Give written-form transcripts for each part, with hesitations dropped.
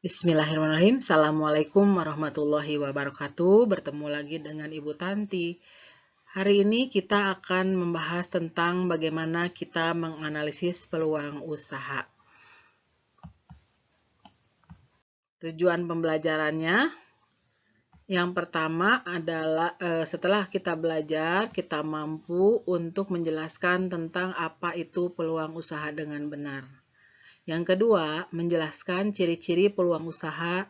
Bismillahirrahmanirrahim. Assalamualaikum warahmatullahi wabarakatuh. Bertemu lagi dengan Ibu Tanti. Hari ini kita akan membahas tentang bagaimana kita menganalisis peluang usaha. Tujuan pembelajarannya yang pertama adalah setelah kita belajar, kita mampu untuk menjelaskan tentang apa itu peluang usaha dengan benar. Yang kedua, menjelaskan ciri-ciri peluang usaha.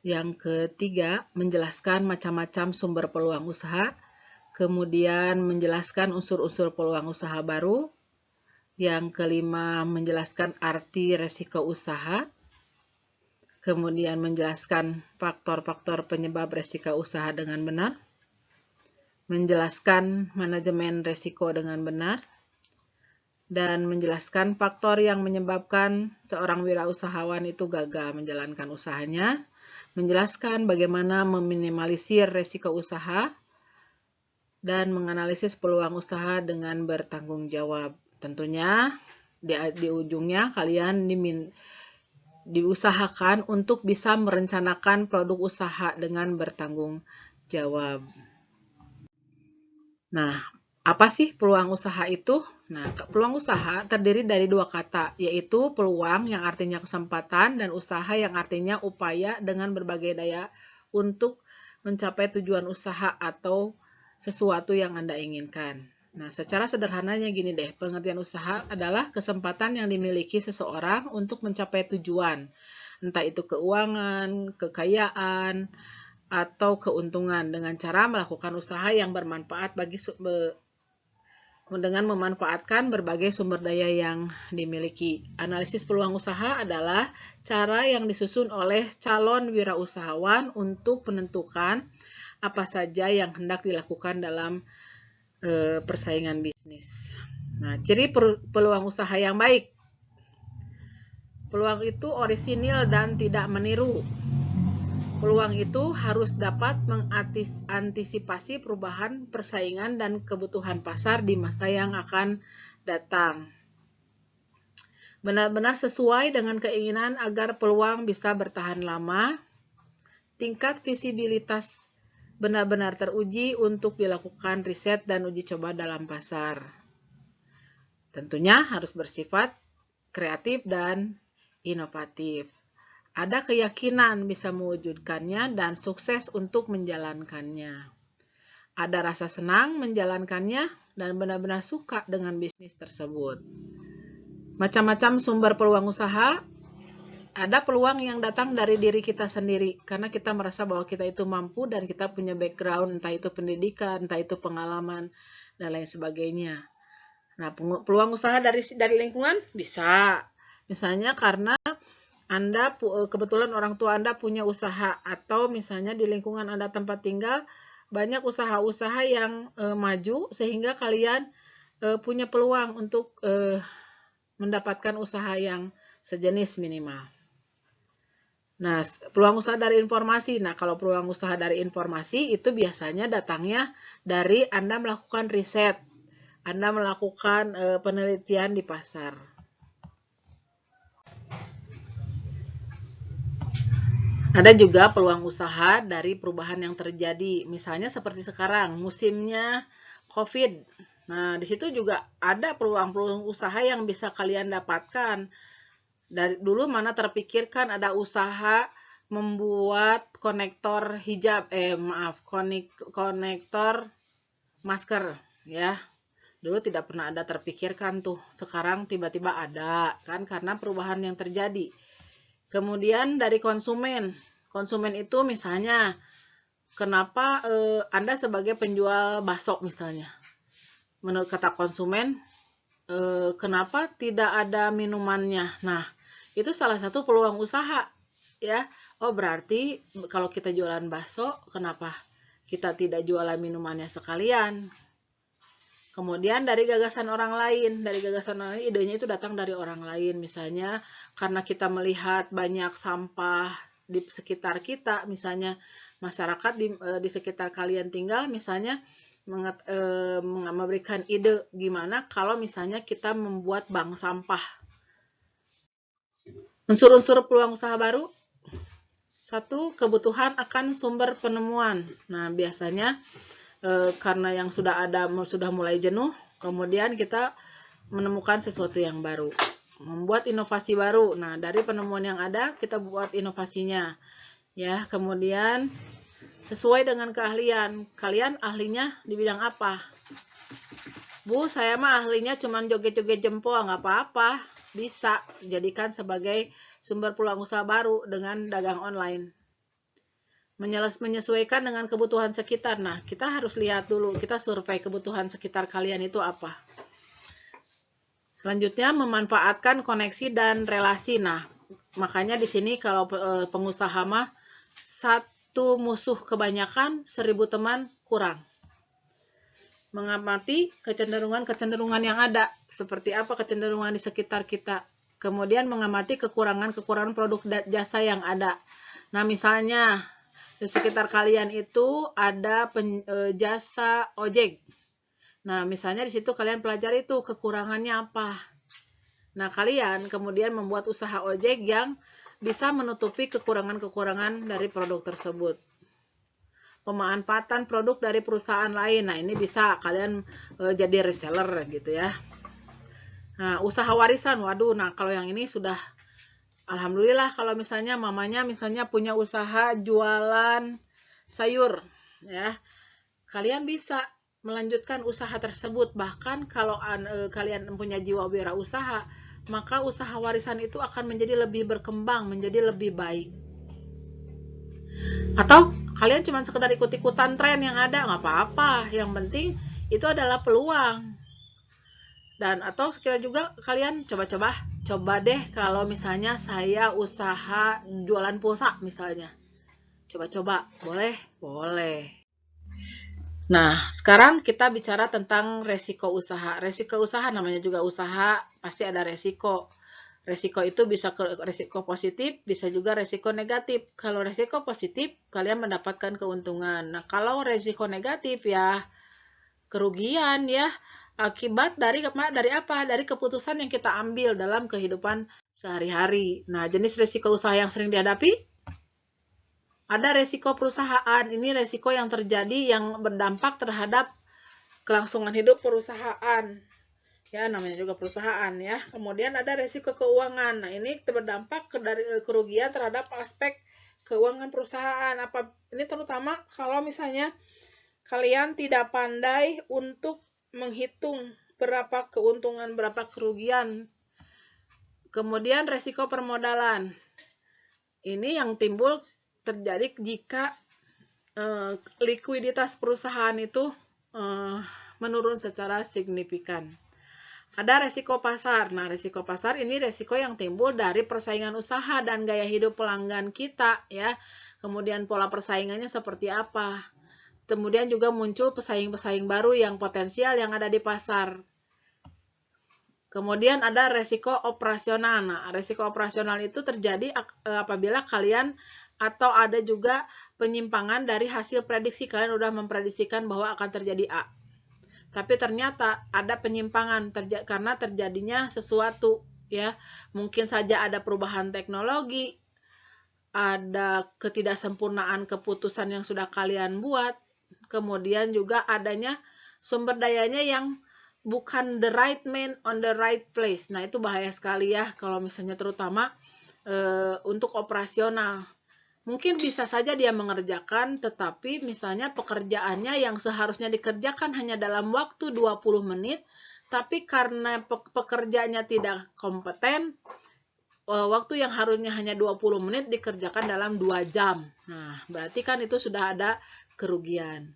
Yang ketiga, menjelaskan macam-macam sumber peluang usaha. Kemudian menjelaskan unsur-unsur peluang usaha baru. Yang kelima, menjelaskan arti resiko usaha. Kemudian menjelaskan faktor-faktor penyebab resiko usaha dengan benar. Menjelaskan manajemen resiko dengan benar. Dan menjelaskan faktor yang menyebabkan seorang wirausahawan itu gagal menjalankan usahanya. Menjelaskan bagaimana meminimalisir resiko usaha dan menganalisis peluang usaha dengan bertanggung jawab. Tentunya di ujungnya kalian diusahakan untuk bisa merencanakan produk usaha dengan bertanggung jawab. Nah, apa sih peluang usaha itu? Nah, peluang usaha terdiri dari dua kata, yaitu peluang yang artinya kesempatan dan usaha yang artinya upaya dengan berbagai daya untuk mencapai tujuan usaha atau sesuatu yang Anda inginkan. Nah, secara sederhananya gini deh, pengertian usaha adalah kesempatan yang dimiliki seseorang untuk mencapai tujuan, entah itu keuangan, kekayaan, atau keuntungan dengan cara melakukan usaha yang bermanfaat dengan memanfaatkan berbagai sumber daya yang dimiliki. Analisis peluang usaha adalah cara yang disusun oleh calon wirausahawan untuk menentukan apa saja yang hendak dilakukan dalam persaingan bisnis. Nah, ciri peluang usaha yang baik. Peluang itu orisinil dan tidak meniru. Peluang itu harus dapat mengantisipasi perubahan persaingan dan kebutuhan pasar di masa yang akan datang. Benar-benar sesuai dengan keinginan agar peluang bisa bertahan lama. Tingkat visibilitas benar-benar teruji untuk dilakukan riset dan uji coba dalam pasar. Tentunya harus bersifat kreatif dan inovatif. Ada keyakinan bisa mewujudkannya dan sukses untuk menjalankannya. Ada rasa senang menjalankannya dan benar-benar suka dengan bisnis tersebut. Macam-macam sumber peluang usaha. Ada peluang yang datang dari diri kita sendiri karena kita merasa bahwa kita itu mampu dan kita punya background, entah itu pendidikan, entah itu pengalaman, dan lain sebagainya. Nah, peluang usaha dari lingkungan bisa. Misalnya karena Anda kebetulan orang tua Anda punya usaha, atau misalnya di lingkungan Anda tempat tinggal banyak usaha-usaha yang maju sehingga kalian punya peluang untuk mendapatkan usaha yang sejenis minimal. Nah, peluang usaha dari informasi. Nah, kalau peluang usaha dari informasi itu biasanya datangnya dari Anda melakukan riset, Anda melakukan penelitian di pasar. Ada juga peluang usaha dari perubahan yang terjadi, misalnya seperti sekarang, musimnya COVID. Nah, di situ juga ada peluang-peluang usaha yang bisa kalian dapatkan. Dari dulu mana terpikirkan ada usaha membuat konektor hijab, konektor masker, ya. Dulu tidak pernah ada terpikirkan tuh, sekarang tiba-tiba ada, kan, karena perubahan yang terjadi. Kemudian dari konsumen itu misalnya, kenapa Anda sebagai penjual bakso misalnya, menurut kata konsumen, kenapa tidak ada minumannya? Nah, itu salah satu peluang usaha, ya. Oh, berarti kalau kita jualan bakso, kenapa kita tidak jualan minumannya sekalian? Kemudian dari gagasan orang lain, idenya itu datang dari orang lain. Misalnya karena kita melihat banyak sampah di sekitar kita, misalnya masyarakat di sekitar kalian tinggal, misalnya memberikan ide gimana kalau misalnya kita membuat bank sampah. Unsur-unsur peluang usaha baru. Satu, kebutuhan akan sumber penemuan. Nah, biasanya karena yang sudah ada sudah mulai jenuh, kemudian kita menemukan sesuatu yang baru, membuat inovasi baru. Nah, dari penemuan yang ada kita buat inovasinya, ya. Kemudian sesuai dengan keahlian. Kalian ahlinya di bidang apa? Bu, saya mah ahlinya cuman joget-joget jempol, nggak apa-apa. Bisa jadikan sebagai sumber peluang usaha baru dengan dagang online. Menyesuaikan dengan kebutuhan sekitar. Nah, kita harus lihat dulu, kita survei kebutuhan sekitar kalian itu apa. Selanjutnya, memanfaatkan koneksi dan relasi. Nah, makanya di sini kalau pengusaha mah, satu musuh kebanyakan, 1000 teman kurang. Mengamati kecenderungan yang ada, seperti apa kecenderungan di sekitar kita. Kemudian mengamati kekurangan produk jasa yang ada. Nah, misalnya di sekitar kalian itu ada jasa ojek. Nah, misalnya di situ kalian pelajari itu kekurangannya apa. Nah, kalian kemudian membuat usaha ojek yang bisa menutupi kekurangan-kekurangan dari produk tersebut. Pemanfaatan produk dari perusahaan lain. Nah, ini bisa kalian jadi reseller gitu ya. Nah, usaha warisan. Waduh, nah kalau yang ini sudah alhamdulillah kalau misalnya mamanya misalnya punya usaha jualan sayur ya. Kalian bisa melanjutkan usaha tersebut. Bahkan kalau kalian punya jiwa wirausaha, maka usaha warisan itu akan menjadi lebih berkembang, menjadi lebih baik. Atau kalian cuma sekedar ikut-ikutan tren yang ada, nggak apa-apa. Yang penting itu adalah peluang. Dan atau sekiranya juga kalian coba deh kalau misalnya saya usaha jualan pulsa misalnya. Coba-coba, boleh? Boleh. Nah, sekarang kita bicara tentang resiko usaha. Resiko usaha namanya juga usaha, pasti ada resiko. Resiko itu bisa resiko positif, bisa juga resiko negatif. Kalau resiko positif, kalian mendapatkan keuntungan. Nah, kalau resiko negatif ya kerugian ya, akibat dari apa? Dari keputusan yang kita ambil dalam kehidupan sehari-hari. Nah, jenis resiko usaha yang sering dihadapi, ada resiko perusahaan. Ini resiko yang terjadi yang berdampak terhadap kelangsungan hidup perusahaan. Ya, namanya juga perusahaan ya. Kemudian ada resiko keuangan. Nah, ini berdampak dari kerugian terhadap aspek keuangan perusahaan. Ini terutama kalau misalnya kalian tidak pandai untuk menghitung berapa keuntungan, berapa kerugian. Kemudian resiko permodalan. Ini yang timbul terjadi jika likuiditas perusahaan itu menurun secara signifikan. Ada resiko pasar. Nah, resiko pasar ini resiko yang timbul dari persaingan usaha dan gaya hidup pelanggan kita ya. Kemudian pola persaingannya seperti apa. Kemudian juga muncul pesaing-pesaing baru yang potensial yang ada di pasar. Kemudian ada resiko operasional. Nah, resiko operasional itu terjadi apabila kalian atau ada juga penyimpangan dari hasil prediksi. Kalian sudah memprediksikan bahwa akan terjadi A. Tapi ternyata ada penyimpangan karena terjadinya sesuatu ya. Mungkin saja ada perubahan teknologi, ada ketidaksempurnaan keputusan yang sudah kalian buat, kemudian juga adanya sumber dayanya yang bukan the right man on the right place. Nah, itu bahaya sekali ya kalau misalnya terutama untuk operasional. Mungkin bisa saja dia mengerjakan, tetapi misalnya pekerjaannya yang seharusnya dikerjakan hanya dalam waktu 20 menit, tapi karena pekerjaannya tidak kompeten, waktu yang harusnya hanya 20 menit dikerjakan dalam 2 jam. Nah, berarti kan itu sudah ada kerugian.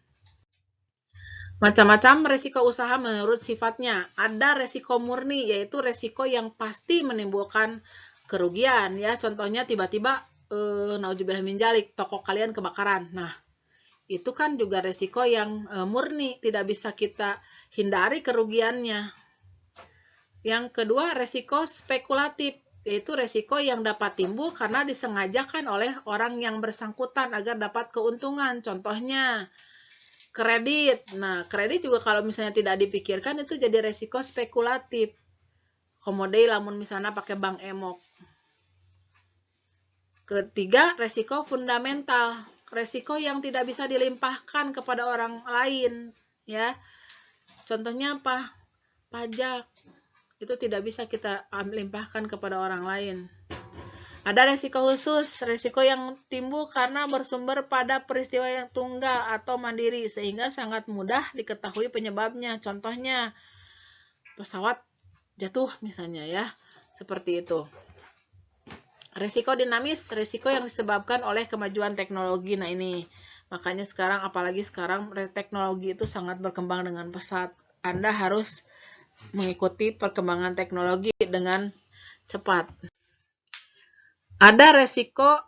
Macam-macam resiko usaha menurut sifatnya. Ada resiko murni, yaitu resiko yang pasti menimbulkan kerugian. Ya, contohnya tiba-tiba naudzubillah min dzalik, toko kalian kebakaran. Nah, itu kan juga resiko yang murni, tidak bisa kita hindari kerugiannya. Yang kedua, resiko spekulatif, yaitu resiko yang dapat timbul karena disengajakan oleh orang yang bersangkutan agar dapat keuntungan. Contohnya, kredit. Nah, kredit juga kalau misalnya tidak dipikirkan itu jadi resiko spekulatif. Komodei lamun misalnya pakai bank emok. Ketiga, resiko fundamental, resiko yang tidak bisa dilimpahkan kepada orang lain, ya. Contohnya apa? Pajak. Itu tidak bisa kita limpahkan kepada orang lain. Ada resiko khusus, resiko yang timbul karena bersumber pada peristiwa yang tunggal atau mandiri, sehingga sangat mudah diketahui penyebabnya. Contohnya, pesawat jatuh misalnya ya, seperti itu. Resiko dinamis, resiko yang disebabkan oleh kemajuan teknologi. Nah ini, makanya sekarang, apalagi sekarang teknologi itu sangat berkembang dengan pesat. Anda harus mengikuti perkembangan teknologi dengan cepat. Ada resiko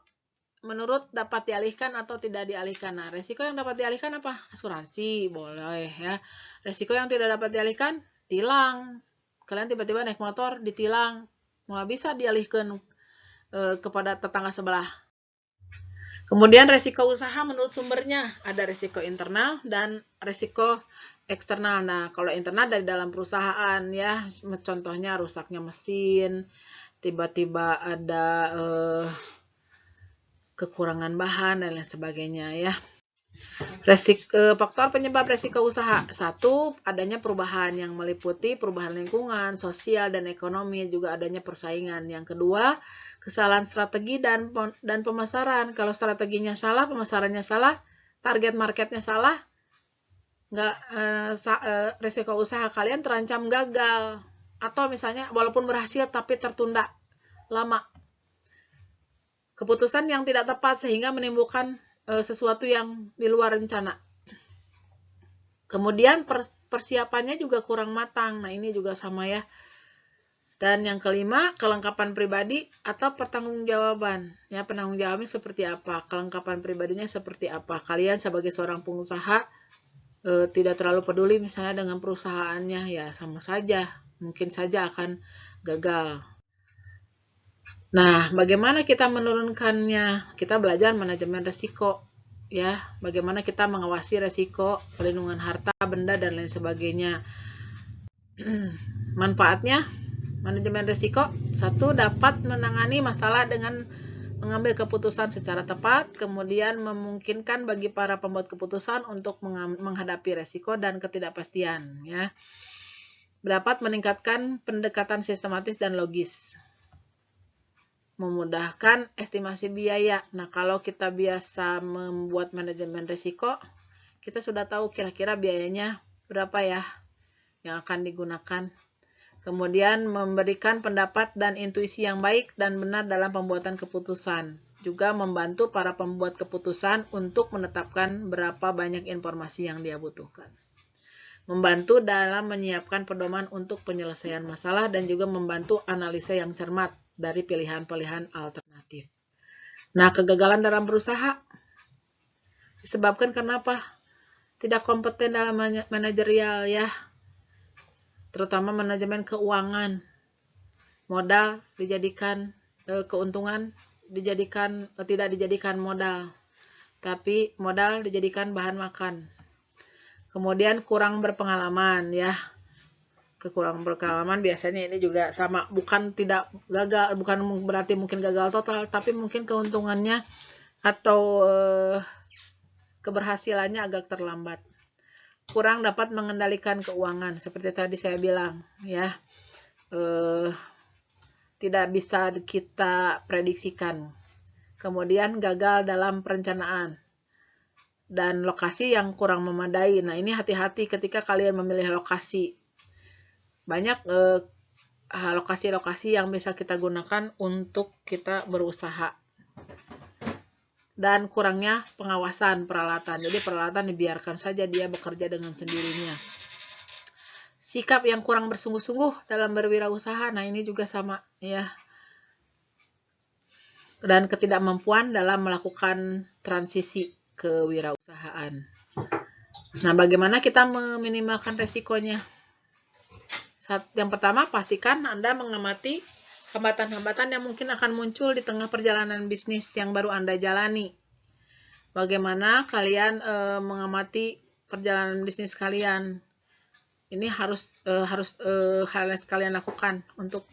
menurut dapat dialihkan atau tidak dialihkan. Nah, resiko yang dapat dialihkan apa? Asuransi, boleh ya. Resiko yang tidak dapat dialihkan, tilang. Kalian tiba-tiba naik motor, ditilang. Nggak bisa dialihkan kepada tetangga sebelah. Kemudian resiko usaha menurut sumbernya, ada resiko internal dan resiko eksternal. Nah, kalau internal dari dalam perusahaan ya, contohnya rusaknya mesin, tiba-tiba ada kekurangan bahan dan lain sebagainya ya. Faktor penyebab resiko usaha. 1, adanya perubahan yang meliputi perubahan lingkungan, sosial, dan ekonomi, juga adanya persaingan. Yang kedua, kesalahan strategi dan pemasaran. Kalau strateginya salah, pemasarannya salah, target marketnya salah, resiko usaha kalian terancam gagal. Atau misalnya walaupun berhasil tapi tertunda lama. Keputusan yang tidak tepat sehingga menimbulkan sesuatu yang di luar rencana. Kemudian persiapannya juga kurang matang. Nah ini juga sama ya. Dan yang kelima, kelengkapan pribadi atau pertanggungjawaban. Ya, penanggung-jawabnya seperti apa? Kelengkapan pribadinya seperti apa? Kalian sebagai seorang pengusaha tidak terlalu peduli misalnya dengan perusahaannya, ya sama saja. Mungkin saja akan gagal. Nah, bagaimana kita menurunkannya? Kita belajar manajemen risiko, ya. Bagaimana kita mengawasi risiko, pelindungan harta, benda, dan lain sebagainya. Manfaatnya, manajemen risiko. 1, dapat menangani masalah dengan mengambil keputusan secara tepat, kemudian memungkinkan bagi para pembuat keputusan untuk menghadapi risiko dan ketidakpastian, ya. Dapat meningkatkan pendekatan sistematis dan logis. Memudahkan estimasi biaya. Nah, kalau kita biasa membuat manajemen risiko, kita sudah tahu kira-kira biayanya berapa ya yang akan digunakan. Kemudian memberikan pendapat dan intuisi yang baik dan benar dalam pembuatan keputusan. Juga membantu para pembuat keputusan untuk menetapkan berapa banyak informasi yang dia butuhkan. Membantu dalam menyiapkan pedoman untuk penyelesaian masalah dan juga membantu analisa yang cermat dari pilihan-pilihan alternatif. Nah, kegagalan dalam berusaha disebabkan karena apa? Tidak kompeten dalam manajerial ya. Terutama manajemen keuangan. Modal dijadikan keuntungan tidak dijadikan modal, tapi modal dijadikan bahan makan. Kemudian kurang berpengalaman ya. Kekurangan berpengalaman biasanya ini juga sama, bukan tidak gagal, bukan berarti mungkin gagal total, tapi mungkin keuntungannya atau keberhasilannya agak terlambat. Kurang dapat mengendalikan keuangan seperti tadi saya bilang ya. Tidak bisa kita prediksikan. Kemudian gagal dalam perencanaan dan lokasi yang kurang memadai. Nah, ini hati-hati ketika kalian memilih lokasi. Banyak lokasi-lokasi yang bisa kita gunakan untuk kita berusaha. Dan kurangnya pengawasan peralatan. Jadi peralatan dibiarkan saja dia bekerja dengan sendirinya. Sikap yang kurang bersungguh-sungguh dalam berwirausaha. Nah, ini juga sama ya. Dan ketidakmampuan dalam melakukan transisi kewirausahaan. Nah, bagaimana kita meminimalkan resikonya? Yang pertama, pastikan Anda mengamati hambatan-hambatan yang mungkin akan muncul di tengah perjalanan bisnis yang baru Anda jalani. Bagaimana kalian mengamati perjalanan bisnis kalian? Ini harus kalian lakukan untuk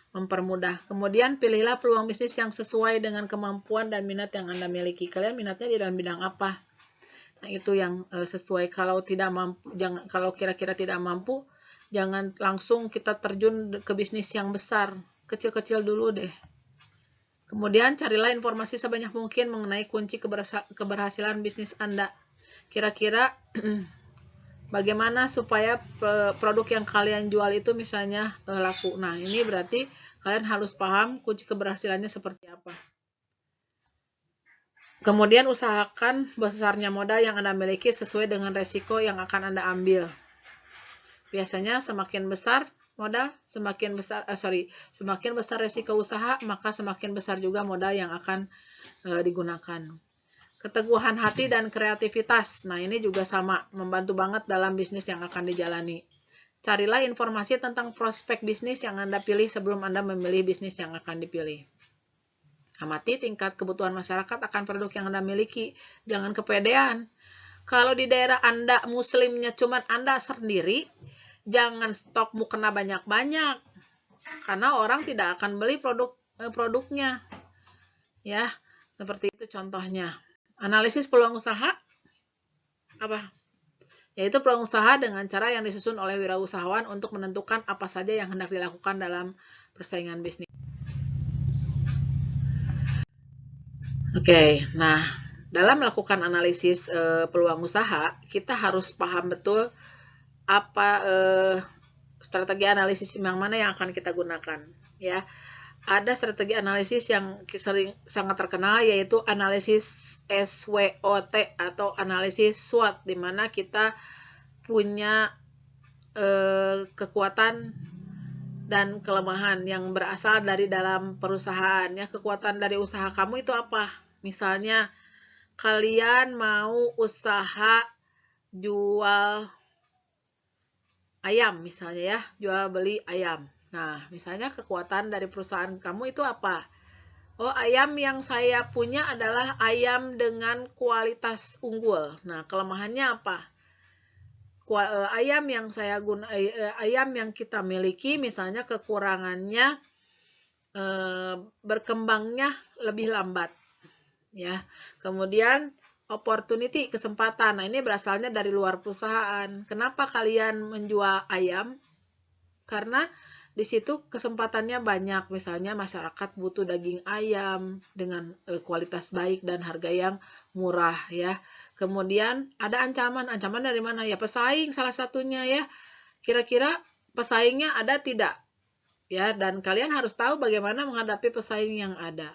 mempermudah. Kemudian pilihlah peluang bisnis yang sesuai dengan kemampuan dan minat yang Anda miliki. Kalian minatnya di dalam bidang apa? Nah, itu yang sesuai. Kalau tidak mampu, kalau kira-kira tidak mampu, jangan langsung kita terjun ke bisnis yang besar. Kecil-kecil dulu deh. Kemudian carilah informasi sebanyak mungkin mengenai kunci keberhasilan bisnis Anda. Kira-kira bagaimana supaya produk yang kalian jual itu misalnya laku. Nah, ini berarti kalian harus paham kunci keberhasilannya seperti apa. Kemudian usahakan besarnya modal yang Anda miliki sesuai dengan resiko yang akan Anda ambil. Biasanya semakin besar modal, semakin besar resiko usaha, maka semakin besar juga modal yang akan digunakan. Keteguhan hati dan kreativitas. Nah, ini juga sama, membantu banget dalam bisnis yang akan dijalani. Carilah informasi tentang prospek bisnis yang Anda pilih sebelum Anda memilih bisnis yang akan dipilih. Amati tingkat kebutuhan masyarakat akan produk yang Anda miliki. Jangan kepedean. Kalau di daerah Anda muslimnya cuma Anda sendiri, jangan stok mukena banyak-banyak. Karena orang tidak akan beli produknya. Ya, seperti itu contohnya. Analisis peluang usaha apa? Yaitu peluang usaha dengan cara yang disusun oleh wirausahawan untuk menentukan apa saja yang hendak dilakukan dalam persaingan bisnis. Oke, nah dalam melakukan analisis peluang usaha, kita harus paham betul apa strategi analisis yang mana yang akan kita gunakan. Ya, ada strategi analisis yang sangat terkenal yaitu analisis SWOT atau analisis SWOT, di mana kita punya kekuatan dan kelemahan yang berasal dari dalam perusahaan. Ya, kekuatan dari usaha kamu itu apa? Misalnya kalian mau usaha jual ayam misalnya ya, jual beli ayam. Nah, misalnya kekuatan dari perusahaan kamu itu apa? Oh, ayam yang saya punya adalah ayam dengan kualitas unggul. Nah, kelemahannya apa? Ayam yang kita miliki misalnya kekurangannya berkembangnya lebih lambat. Ya. Kemudian opportunity, kesempatan. Nah, ini berasalnya dari luar perusahaan. Kenapa kalian menjual ayam? Karena di situ kesempatannya banyak. Misalnya masyarakat butuh daging ayam dengan kualitas baik dan harga yang murah ya. Kemudian ada ancaman. Ancaman dari mana? Ya pesaing salah satunya ya. Kira-kira pesaingnya ada tidak? Ya, dan kalian harus tahu bagaimana menghadapi pesaing yang ada.